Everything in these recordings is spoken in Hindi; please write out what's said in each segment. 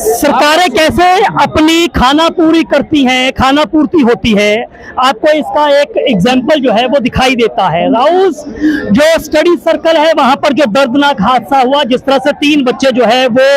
सरकारें कैसे अपनी खाना पूरी करती हैं, खाना पूर्ति होती है, आपको इसका एक एग्जाम्पल जो है वो दिखाई देता है। राउस जो स्टडी सर्कल है वहां पर जो दर्दनाक हादसा हुआ, जिस तरह से 3 बच्चे जो है वो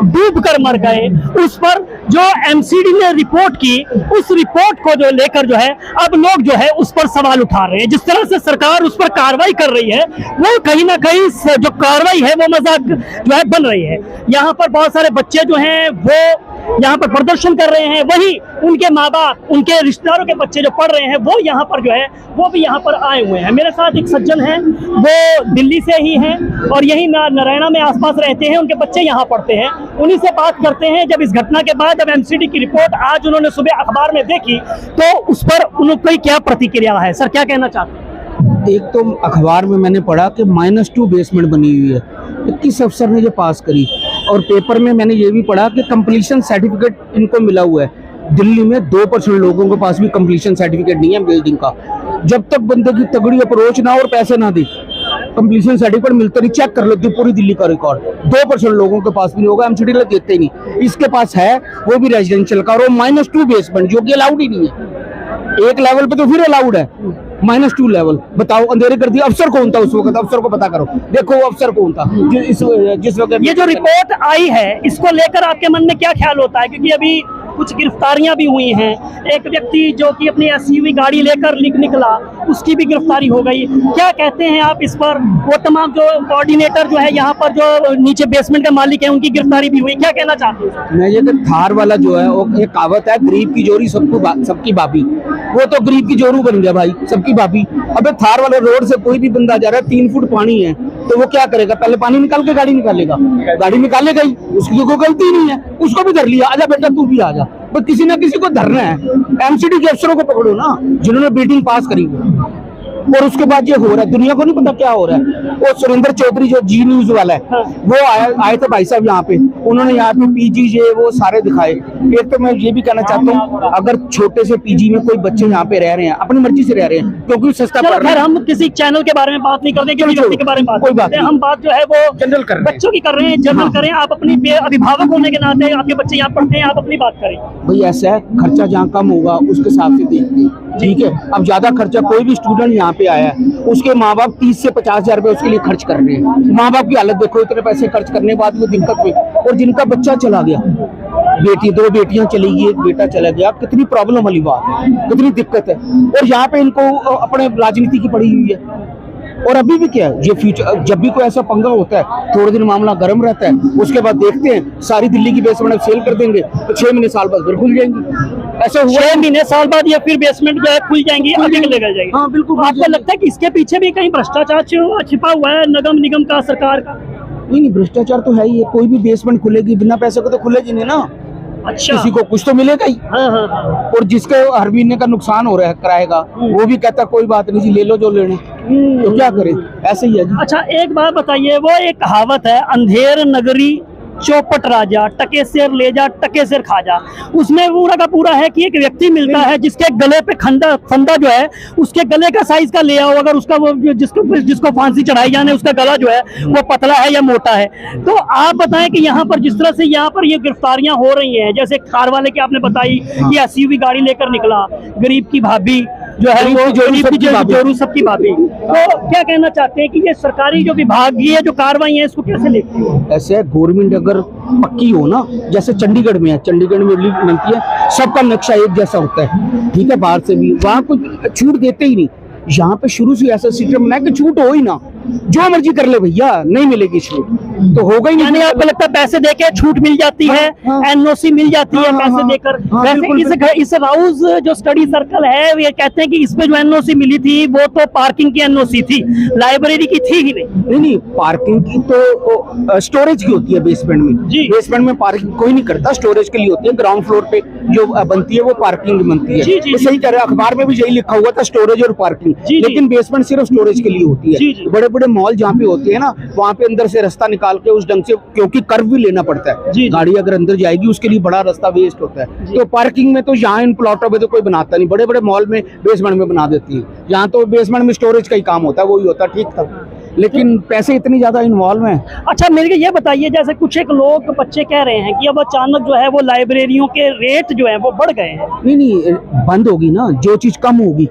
डूबकर मर गए, उस पर जो एमसीडी ने रिपोर्ट की, उस रिपोर्ट को जो लेकर जो है अब लोग जो है उस पर सवाल उठा रहे हैं। जिस तरह से सरकार उस पर कार्रवाई कर रही है, वो कहीं ना कहीं जो कार्रवाई है वो मजाक जो है बन रही है। यहाँ पर बहुत सारे बच्चे जो हैं वो यहाँ पर प्रदर्शन कर रहे हैं, वही उनके माँ बाप, उनके रिश्तेदारों के बच्चे जो पढ़ रहे हैं वो यहाँ पर जो है वो भी यहाँ पर आए हुए हैं। मेरे साथ एक सज्जन हैं, वो दिल्ली से ही हैं और यही नारायणा में आसपास रहते हैं, उनके बच्चे यहाँ पढ़ते हैं। उन्हीं से बात करते हैं। जब इस घटना के बाद जब एमसीडी की रिपोर्ट आज उन्होंने सुबह अखबार में देखी तो उस पर उनकी क्या प्रतिक्रिया है? सर क्या कहना चाहते हैं? एक तो अखबार में मैंने पढ़ा कि -2 बेसमेंट बनी हुई है, किस अफसर ने ये पास करी, और पेपर में मैंने ये भी पढ़ा कि कंप्लीशन सर्टिफिकेट इनको मिला हुआ है। दिल्ली में 2% लोगों के पास भी कंप्लीशन सर्टिफिकेट नहीं है बिल्डिंग का। जब तक बंदे की तगड़ी अप्रोच ना और पैसे ना दे, कंप्लीशन सर्टिफिकेट मिलता नहीं। चेक कर लो पूरी दिल्ली का रिकॉर्ड, 2% लोगों के पास भी नहीं होगा। एमसीडी लोग देते ही नहीं, इसके पास है वो भी रेजिडेंशियल का, और -2 बेसमेंट जो कि अलाउड ही नहीं है। एक लेवल पे तो फिर अलाउड है, -2 लेवल। बताओ अंधेरे कर दिया। अफसर कौन था उस वक्त? अफसर को पता करो, देखो वो अफसर कौन था जिस वक्त ये जो रिपोर्ट आई है इसको लेकर आपके मन में क्या ख्याल होता है? क्योंकि अभी कुछ गिरफ्तारियां भी हुई हैं। एक व्यक्ति जो कि अपनी एसयूवी गाड़ी लेकर निकला, उसकी भी गिरफ्तारी हो गई। क्या कहते हैं आप इस पर? वो तमाम जो कोऑर्डिनेटर जो है यहाँ पर जो नीचे बेसमेंट के मालिक हैं उनकी गिरफ्तारी भी हुई। क्या कहना चाहते हैं? मैं ये थार वाला जो है वो एक कहावत है, गरीब की जोरी सबकी बाबी। वो तो गरीब की जोरू बन गया भाई, सबकी बाबी। अबे थार वाले रोड से कोई भी बंदा जा रहा है, 3 फुट पानी है, तो वो क्या करेगा? पहले पानी निकाल के गाड़ी निकालेगा, गाड़ी निकालेगा ही, उसकी कोई गलती नहीं है, उसको भी धर लिया, आजा बेटा तू भी आजा। बस किसी ना किसी को धरना है। एमसीडी के अफसरों को पकड़ो ना जिन्होंने बिल्डिंग पास करी हो। और उसके बाद ये हो रहा है, दुनिया को नहीं पता क्या हो रहा है। वो सुरेंद्र चौधरी जो जी न्यूज वाला है, वो आए थे भाई साहब यहाँ पे, उन्होंने यहाँ पे पीजी वो सारे दिखाए। एक तो मैं ये भी कहना चाहता हूँ, अगर छोटे से पीजी में कोई बच्चे यहाँ पे रह रहे हैं, अपनी मर्जी से रह रहे हैं, क्योंकि सस्ता पड़ रहा है। हम किसी चैनल के बारे में बात नहीं करते, किसी व्यक्ति के बारे में बात कोई बात नहीं, हम बात जो है वो जनरल कर रहे हैं, बच्चों की कर रहे हैं, जनरल करें। आप अपनी अभिभावक होने के नाते आपके बच्चे यहाँ पढ़ते हैं, आप अपनी बात करें। भाई ऐसा है, खर्चा जहाँ कम होगा उसके हिसाब से देखते हैं, ठीक है। अब ज्यादा खर्चा, कोई भी स्टूडेंट यहाँ पे आया है, उसके माँ बाप 30 से 50 हजार रुपए उसके लिए खर्च कर रहे हैं। माँ बाप की हालत देखो, इतने पैसे खर्च करने के बाद वो दिक्कत में, और जिनका बच्चा चला गया, बेटी 2 बेटियां चली गई, एक बेटा चला गया, कितनी प्रॉब्लम वाली बात है, कितनी दिक्कत है। और यहाँ पे इनको अपने राजनीति की पड़ी हुई है। और अभी भी क्या है, ये फ्यूचर जब भी कोई ऐसा पंगा होता है, थोड़े दिन मामला गर्म रहता है, उसके बाद देखते हैं सारी दिल्ली की बेसमेंट सेल कर देंगे, तो 6 महीने साल बाद फिर खुल जाएंगी। ऐसा हुआ 6 महीने साल बाद ये फिर बेसमेंट जो है खुल जाएंगी, अभी ले जाएगी। हाँ बिल्कुल। आपको लगता है कि इसके पीछे भी कहीं भ्रष्टाचार छिपा हुआ है, निगम का, सरकार का? नहीं, भ्रष्टाचार तो है ही है। कोई भी बेसमेंट खुलेगी बिना पैसे को तो खुलेगी नहीं ना। अच्छा, किसी को कुछ तो मिलेगा ही। हाँ। और जिसके हर महीने का नुकसान हो रहा है कराएगा, वो भी कहता कोई बात नहीं जी, ले लो जो लेने। तो क्या करें, ऐसे ही है जी। अच्छा, एक बात बताइए, वो एक कहावत है, अंधेर नगरी चौपट राजा, टके सिर ले जा टके सिर खा जा। उसमें पूरा का पूरा है कि एक व्यक्ति मिलता है जिसके गले पे फंदा जो है उसके गले का साइज का ले आओ, अगर उसका वो जिसको फांसी चढ़ाई जाने उसका गला जो है वो पतला है या मोटा है। तो आप बताएं कि यहाँ पर जिस तरह से यहाँ पर ये गिरफ्तारियां हो रही हैं, जैसे कार वाले की आपने बताई कि एसयूवी गाड़ी लेकर निकला, गरीब की भाभी जो है वो जोरू सबकी भाभी। तो क्या कहना चाहते हैं कि ये सरकारी जो विभागीय जो कार्रवाई है इसको कैसे लेती है? ऐसे गवर्नमेंट अगर पक्की हो ना, जैसे चंडीगढ़ में है, चंडीगढ़ में बिल्डिंग बनती है, सबका नक्शा एक जैसा होता है, ठीक है, बाहर से भी, वहाँ कुछ छूट देते ही नहीं। यहाँ पे शुरू से ऐसा सिस्टम बनाया कि छूट हो ही ना, जो मर्जी कर ले भैया, नहीं मिलेगी छूट, तो होगा ही नहीं। यानी आपको लगता है पैसे देके छूट मिल जाती है, एनओसी मिल जाती है पैसे देकर? वैसे इस राउस जो स्टडी सर्कल है ये कहते हैं कि इसमें जो एनओसी मिली थी वो तो पार्किंग की एनओसी थी, लाइब्रेरी की थी ही नहीं। पार्किंग की तो स्टोरेज की होती है बेसमेंट में। बेसमेंट में पार्किंग कोई नहीं करता, स्टोरेज के लिए होती है। ग्राउंड फ्लोर पे जो बनती है वो पार्किंग बनती है। तो सही कह रहे हैं, अखबार में भी यही लिखा हुआ था, स्टोरेज और पार्किंग, लेकिन बेसमेंट सिर्फ स्टोरेज के लिए होती है। बड़े बड़े मॉल जहाँ पे होते हैं ना, वहाँ पे अंदर से रास्ता निकाल के उस ढंग से, क्योंकि कर्व भी लेना पड़ता है, गाड़ी अगर अंदर जाएगी उसके लिए बड़ा रास्ता वेस्ट होता है। तो पार्किंग में तो यहाँ इन प्लॉटों में तो कोई बनाता नहीं, बड़े बड़े मॉल में बेसमेंट में बना देती है। यहाँ तो बेसमेंट में स्टोरेज का ही काम होता है, वही होता है। ठीक था। लेकिन पैसे इतने ज्यादा इन्वॉल्व हैं। अच्छा मेरे को ये बताइए, जैसे कुछ एक लोग बच्चे कह रहे हैं कि अब अचानक जो है वो लाइब्रेरियों के रेट जो है वो बढ़ गए हैं। नहीं बंद होगी ना, जो चीज कम होगी।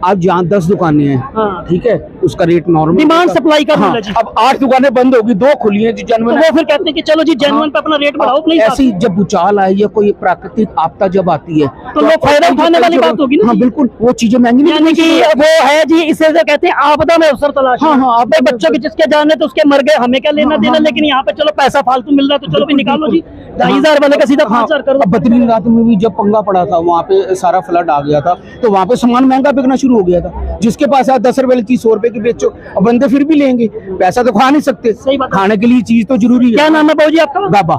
आज जहाँ 10 दुकानें हैं, हाँ। ठीक है, उसका रेट नॉर्मल, डिमांड सप्लाई का हाँ, रूल है जी। अब 8 दुकानें बंद होगी, 2 खुली हैं जो तो जेन्युइन वो फिर कहते हैं कि चलो जी जेन्युइन पे अपना रेट बढ़ाओ, नहीं ऐसी जब भूचाल आए या कोई प्राकृतिक आपदा जब आती है तो लोग फायदा उठाने वाली बात होगी ना। हाँ बिल्कुल, वो चीजें महंगी नहीं यानी कि वो है जी, इसे जो कहते हैं आपदा में अवसर तलाश। हाँ, हाँ, भाई बच्चों के जिसके जाने तो उसके मर गए, हमें क्या लेना देना, लेकिन यहाँ पे चलो पैसा फालतू मिल रहा है तो चलो भी निकालो जी, 2,500 वाले का सीधा 5,000 कर दो। बद्रीनाथ में भी जब पंगा पड़ा था, वहाँ पे सारा फ्लड आ गया था, तो वहाँ पे सामान महंगा बिकना शुरू हो गया था। जिसके पास आज 10 रुपए की 100 रुपए की बेचो, अब बंदे फिर भी लेंगे, पैसा तो खा नहीं सकते। सही बात है। खाने के लिए चीज तो जरूरी है। क्या नाम है बाबू जी आपका? गाबा।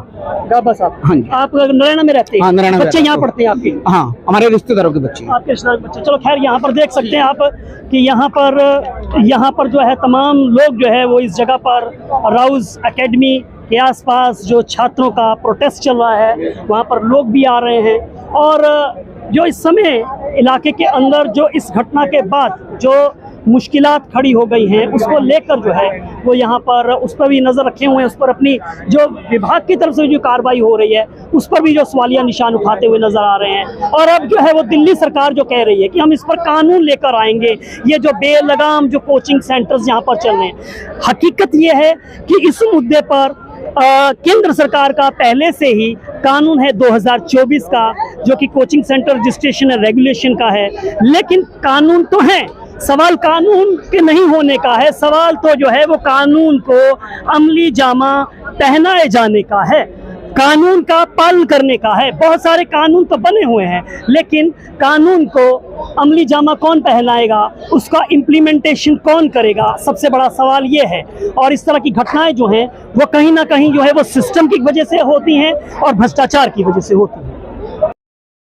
गाबा साहब। हाँ जी। आप नारायणा में रहते हैं? हाँ, नारायणा में बच्चे रहते यहाँ हैं। पढ़ते हैं आपके? हाँ, हमारे रिश्तेदारों के बच्चे। आपके रिश्तेदार के बच्चे। चलो खैर, यहाँ पर देख सकते हैं आप कि यहाँ पर जो है तमाम लोग जो है वो इस जगह पर राउज एकेडमी के आसपास जो छात्रों का प्रोटेस्ट चल रहा है, वहाँ पर लोग भी आ रहे हैं। और जो इस समय इलाके के अंदर जो इस घटना के बाद जो मुश्किलात खड़ी हो गई हैं, उसको लेकर जो है वो यहाँ पर उस पर भी नज़र रखे हुए हैं, उस पर अपनी जो विभाग की तरफ से जो कार्रवाई हो रही है उस पर भी जो सवालिया निशान उठाते हुए नज़र आ रहे हैं। और अब जो है वो दिल्ली सरकार जो कह रही है कि हम इस पर कानून लेकर आएंगे, ये जो बेलगाम जो कोचिंग सेंटर्स यहाँ पर चल रहे हैं, हकीकत ये है कि इस मुद्दे पर केंद्र सरकार का पहले से ही कानून है 2024 का, जो कि coaching centre registration and regulation का है। लेकिन कानून तो है, सवाल कानून के नहीं होने का है, सवाल तो जो है वो कानून को अमली जामा पहनाए जाने का है, कानून का पालन करने का है। बहुत सारे कानून तो बने हुए हैं, लेकिन कानून को अमली जामा कौन पहनाएगा, उसका इम्प्लीमेंटेशन कौन करेगा, सबसे बड़ा सवाल ये है। और इस तरह की घटनाएं जो हैं वो कहीं ना कहीं जो है वो सिस्टम की वजह से होती हैं और भ्रष्टाचार की वजह से होती हैं।